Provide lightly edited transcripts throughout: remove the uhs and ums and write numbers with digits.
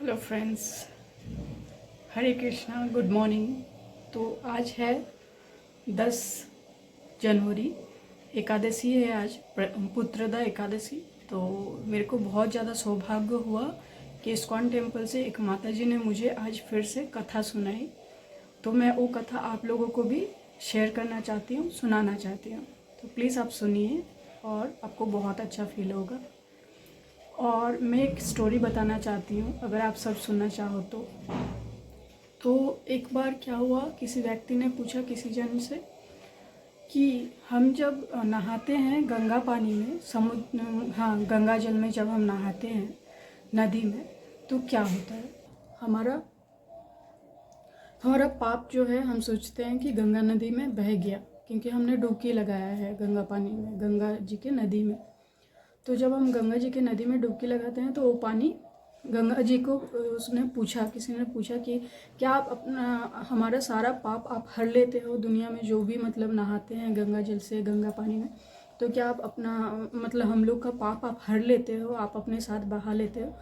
Hello friends, हरे Krishna, good morning. तो आज है 10 जनवरी, एकादशी है आज, पुत्रदा एकादशी। तो मेरे को बहुत ज़्यादा सौभाग्य हुआ कि इस्कॉन टेम्पल से एक माता जी ने मुझे आज फिर से कथा सुनाई। तो मैं वो कथा आप लोगों को भी शेयर करना चाहती हूँ, सुनाना चाहती हूँ। तो प्लीज़ आप सुनिए और आपको बहुत अच्छा फील होगा। और मैं एक स्टोरी बताना चाहती हूँ, अगर आप सब सुनना चाहो तो एक बार क्या हुआ, किसी व्यक्ति ने पूछा किसी जन से कि हम जब नहाते हैं गंगा पानी में, गंगा जल में जब हम नहाते हैं नदी में, तो क्या होता है। हमारा हमारा पाप जो है, हम सोचते हैं कि गंगा नदी में बह गया, क्योंकि हमने डुबकी लगाया है गंगा पानी में, गंगा जी के नदी में। तो जब हम गंगा जी के नदी में डुबकी लगाते हैं तो वो पानी गंगा जी को, उसने पूछा, किसी ने पूछा कि क्या आप अपना हमारा सारा पाप आप हर लेते हो, दुनिया में जो भी मतलब नहाते हैं गंगा जल से, गंगा पानी में, तो क्या आप अपना मतलब हम लोग का पाप आप हर लेते हो, आप अपने साथ बहा लेते हो।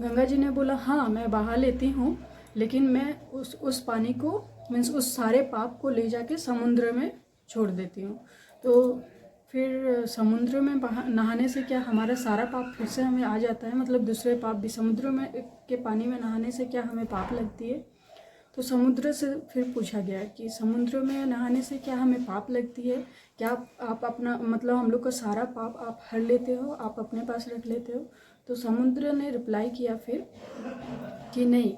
गंगा जी ने बोला हाँ, मैं बहा लेती हूँ, लेकिन मैं उस पानी को, मीन्स उस सारे पाप को ले जाके समुद्र में छोड़ देती हूँ। तो फिर समुद्र में नहाने से क्या हमारा सारा पाप फिर से हमें आ जाता है, मतलब दूसरे पाप भी समुद्र में के पानी में नहाने से क्या हमें पाप लगती है। तो समुद्र से फिर पूछा गया कि समुद्र में नहाने से क्या हमें पाप लगती है, क्या आप अपना मतलब हम लोग का सारा पाप आप हर लेते हो, आप अपने पास रख लेते हो। तो समुद्र ने रिप्लाई किया फिर कि नहीं,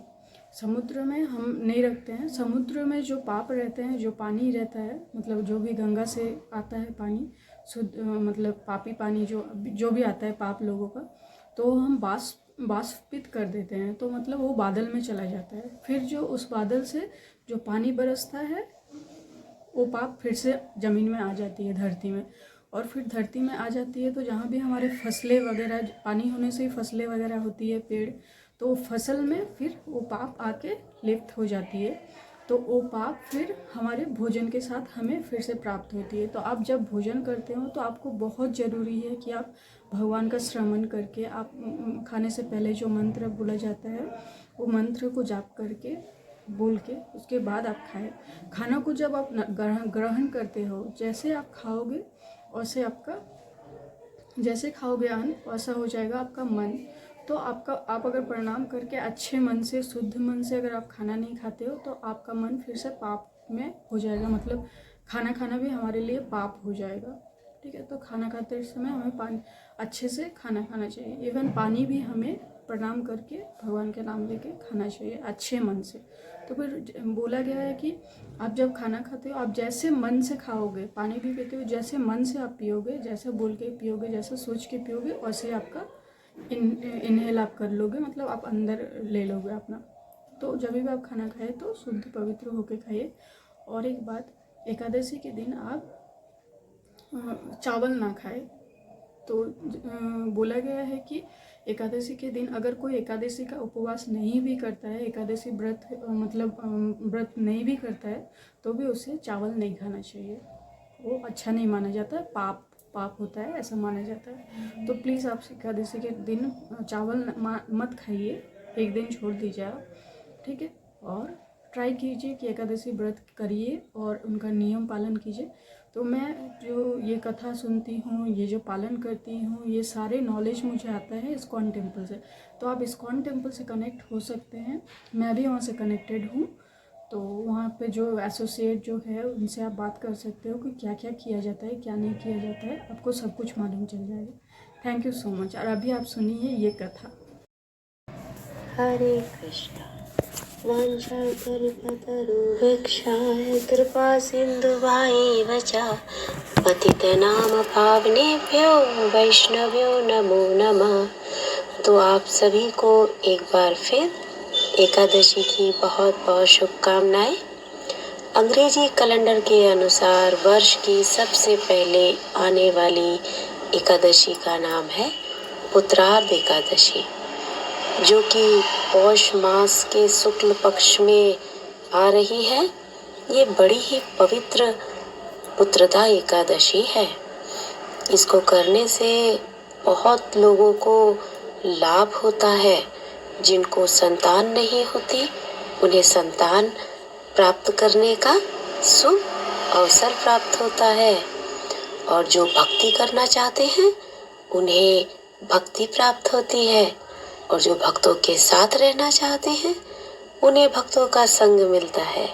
समुद्र में हम नहीं रखते हैं। समुद्र में जो पाप रहते हैं, जो पानी रहता है, मतलब जो भी गंगा से आता है पानी शुद्ध, मतलब पापी पानी जो भी आता है पाप लोगों का, तो हम वाष्पित कर देते हैं, तो मतलब वो बादल में चला जाता है। फिर जो उस बादल से जो पानी बरसता है, वो पाप फिर से ज़मीन में आ जाती है, धरती में। और फिर धरती में आ जाती है तो जहाँ भी हमारे फसलें वगैरह, पानी होने से ही फसलें वगैरह होती है, पेड़, तो फसल में फिर वो पाप आके लिप्त हो जाती है। तो वो पाप फिर हमारे भोजन के साथ हमें फिर से प्राप्त होती है। तो आप जब भोजन करते हो तो आपको बहुत ज़रूरी है कि आप भगवान का श्रवण करके, आप खाने से पहले जो मंत्र बोला जाता है वो मंत्र को जाप करके, बोल के, उसके बाद आप खाएं। खाना को जब आप ग्रहण करते हो, जैसे आप खाओगे वैसे आपका, जैसे खाओगे अन्न वैसा हो जाएगा आपका मन। तो आप अगर प्रणाम करके अच्छे मन से, शुद्ध मन से अगर आप खाना नहीं खाते हो तो आपका मन फिर से पाप में हो जाएगा, मतलब खाना खाना भी हमारे लिए पाप हो जाएगा। ठीक है, तो खाना खाते समय हमें पानी अच्छे से खाना खाना चाहिए। इवन पानी भी हमें प्रणाम करके भगवान के नाम लेके खाना चाहिए अच्छे मन से। तो फिर बोला गया है कि आप जब खाना खाते हो, आप जैसे मन से खाओगे, पानी भी पीते हो जैसे मन से आप पियोगे, जैसे बोल के पियोगे, जैसे सोच के पियोगे, वैसे आपका इनहेल आप कर लोगे, मतलब आप अंदर ले लोगे अपना। तो जब भी आप खाना खाए तो शुद्ध पवित्र होके खाइए। और एक बात, एकादशी के दिन आप चावल ना खाए। तो बोला गया है कि एकादशी के दिन अगर कोई एकादशी का उपवास नहीं भी करता है, एकादशी व्रत मतलब व्रत नहीं भी करता है, तो भी उसे चावल नहीं खाना चाहिए। वो अच्छा नहीं माना जाता, पाप होता है ऐसा माना जाता है। तो प्लीज़ आप एकादशी के दिन चावल मत खाइए, एक दिन छोड़ दीजिए आप। ठीक है, और ट्राई कीजिए कि एकादशी व्रत करिए और उनका नियम पालन कीजिए। तो मैं जो ये कथा सुनती हूँ, ये जो पालन करती हूँ, ये सारे नॉलेज मुझे आता है इस्कॉन टेम्पल से। तो आप इस्कॉन टेम्पल से कनेक्ट हो सकते हैं, मैं भी वहाँ से कनेक्टेड हूँ। तो वहाँ पे जो एसोसिएट जो है उनसे आप बात कर सकते हो कि क्या क्या किया जाता है, क्या नहीं किया जाता है, आपको सब कुछ मालूम चल जाएगा। Thank you so much. और अभी आप सुनिए ये कथा। हरे कृष्णा। वाञ्छाकल्पतरुभिक्षाय कृपा सिन्धुवाएव च पतितनाम पावनेभ्यो वैष्णव्यो नमो नमः। तो आप सभी को एक बार फिर एकादशी की बहुत बहुत शुभकामनाएं। अंग्रेजी कैलेंडर के अनुसार वर्ष की सबसे पहले आने वाली एकादशी का नाम है पुत्रार्ध एकादशी, जो कि पौष मास के शुक्ल पक्ष में आ रही है। ये बड़ी ही पवित्र पुत्रदा एकादशी है। इसको करने से बहुत लोगों को लाभ होता है। जिनको संतान नहीं होती उन्हें संतान प्राप्त करने का शुभ अवसर प्राप्त होता है, और जो भक्ति करना चाहते हैं उन्हें भक्ति प्राप्त होती है, और जो भक्तों के साथ रहना चाहते हैं उन्हें भक्तों का संग मिलता है।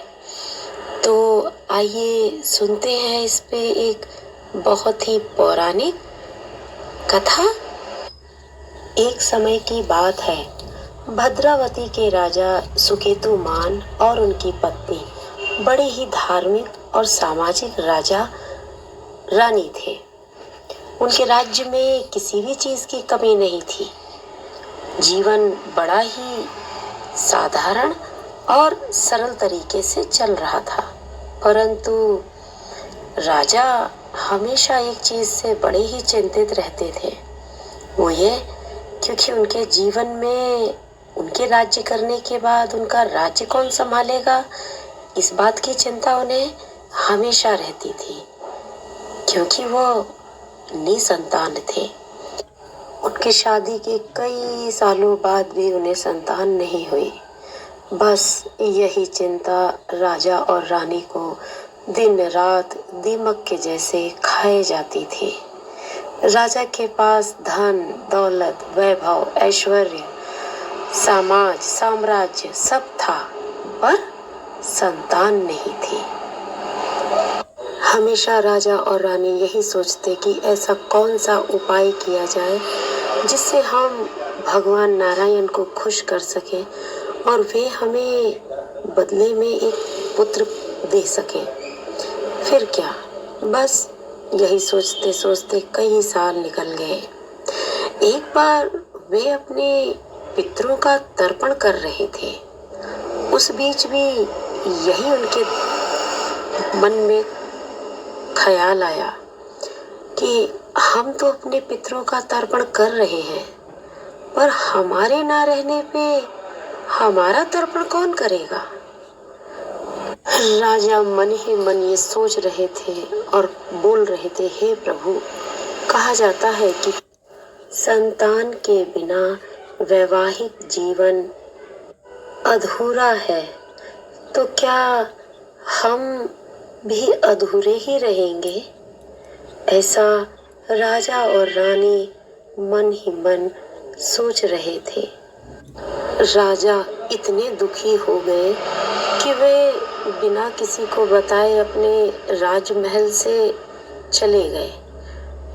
तो आइए सुनते हैं इस पे एक बहुत ही पौराणिक कथा। एक समय की बात है, भद्रावती के राजा सुकेतुमान और उनकी पत्नी बड़े ही धार्मिक और सामाजिक राजा रानी थे। उनके राज्य में किसी भी चीज की कमी नहीं थी। जीवन बड़ा ही साधारण और सरल तरीके से चल रहा था, परंतु राजा हमेशा एक चीज से बड़े ही चिंतित रहते थे। वो ये क्योंकि उनके जीवन में उनके राज्य करने के बाद उनका राज्य कौन संभालेगा, इस बात की चिंता उन्हें हमेशा रहती थी, क्योंकि वो निसंतान थे। उनकी शादी के कई सालों बाद भी उन्हें संतान नहीं हुई। बस यही चिंता राजा और रानी को दिन रात दीमक के जैसे खाए जाती थी। राजा के पास धन दौलत वैभव ऐश्वर्य समाज साम्राज्य सब था, पर संतान नहीं थी। हमेशा राजा और रानी यही सोचते कि ऐसा कौन सा उपाय किया जाए जिससे हम भगवान नारायण को खुश कर सकें और वे हमें बदले में एक पुत्र दे सकें। फिर क्या, बस यही सोचते सोचते कई साल निकल गए। एक बार वे अपने पितरों का तर्पण कर रहे थे। उस बीच भी यही उनके मन में ख्याल आया कि हम तो अपने पितरों का तर्पण कर रहे हैं, पर हमारे ना रहने पे हमारा तर्पण कौन करेगा। राजा मन ही मन ये सोच रहे थे और बोल रहे थे, हे प्रभु, कहा जाता है कि संतान के बिना वैवाहिक जीवन अधूरा है, तो क्या हम भी अधूरे ही रहेंगे। ऐसा राजा और रानी मन ही मन सोच रहे थे। राजा इतने दुखी हो गए कि वे बिना किसी को बताए अपने राजमहल से चले गए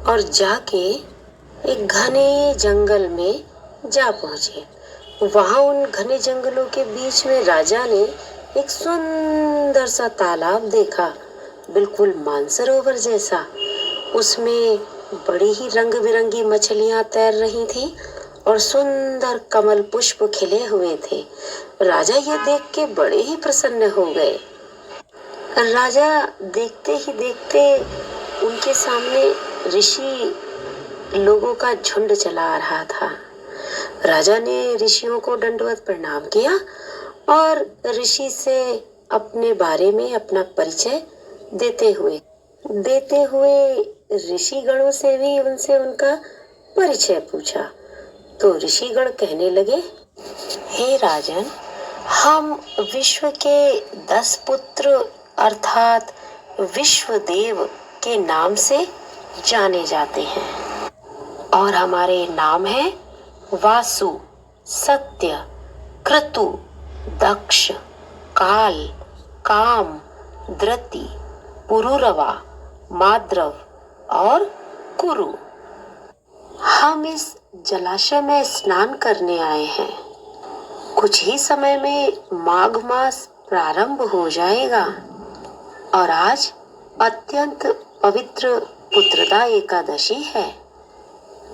और जाके एक घने जंगल में जा पहुंचे। वहां उन घने जंगलों के बीच में राजा ने एक सुंदर सा तालाब देखा, बिल्कुल मानसरोवर जैसा। उसमें बड़ी ही रंग बिरंगी मछलियां तैर रही थी और सुंदर कमल पुष्प खिले हुए थे। राजा ये देख के बड़े ही प्रसन्न हो गए। राजा देखते ही देखते उनके सामने ऋषि लोगों का झुंड चला आ रहा था। राजा ने ऋषियों को दंडवत प्रणाम किया और ऋषि से अपने बारे में अपना परिचय देते हुए ऋषिगणों से भी उनसे उनका परिचय पूछा। तो ऋषिगण कहने लगे, हे राजन, हम विश्व के 10 पुत्र अर्थात विश्वदेव के नाम से जाने जाते हैं और हमारे नाम है वासु, सत्य, क्रतु, दक्ष, काल, काम, धृति, पुरुरवा, माद्रव और कुरु। हम इस जलाशय में स्नान करने आए हैं। कुछ ही समय में माघ मास प्रारंभ हो जाएगा और आज अत्यंत पवित्र पुत्रदा एकादशी है।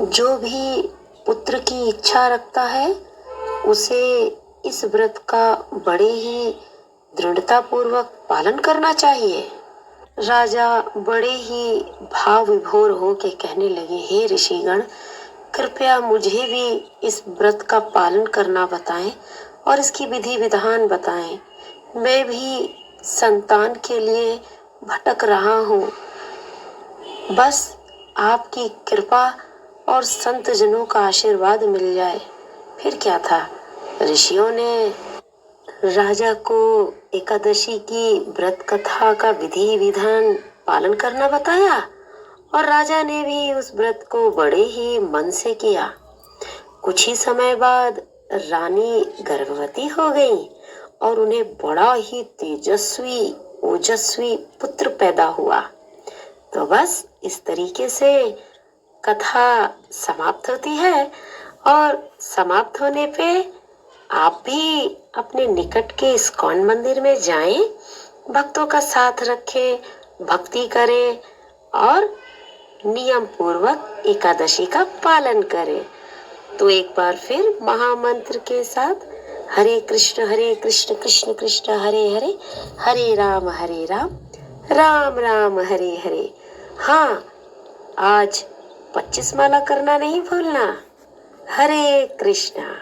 जो भी पुत्र की इच्छा रखता है उसे इस व्रत का बड़े ही दृढ़ता पूर्वक पालन करना चाहिए। राजा बड़े ही भाव विभोर हो के कहने लगे, हे ऋषिगण, कृपया मुझे भी इस व्रत का पालन करना बताएं और इसकी विधि विधान बताएं। मैं भी संतान के लिए भटक रहा हूँ। बस आपकी कृपा और संत जनों का आशीर्वाद मिल जाए, फिर क्या था। ऋषियों ने राजा को एकादशी की व्रत कथा का विधि विधान पालन करना बताया और राजा ने भी उस व्रत को बड़े ही मन से किया। कुछ ही समय बाद रानी गर्भवती हो गई और उन्हें बड़ा ही तेजस्वी ओजस्वी पुत्र पैदा हुआ। तो बस इस तरीके से कथा समाप्त होती है और समाप्त होने पे आप भी अपने निकट के इस्कॉन मंदिर में जाएं, भक्तों का साथ रखें, भक्ति करें और नियम पूर्वक एकादशी का पालन करें। तो एक बार फिर महामंत्र के साथ हरे कृष्ण कृष्ण कृष्ण हरे हरे, हरे राम राम राम हरे हरे। हाँ, आज 25 माला करना नहीं भूलना। हरे कृष्णा।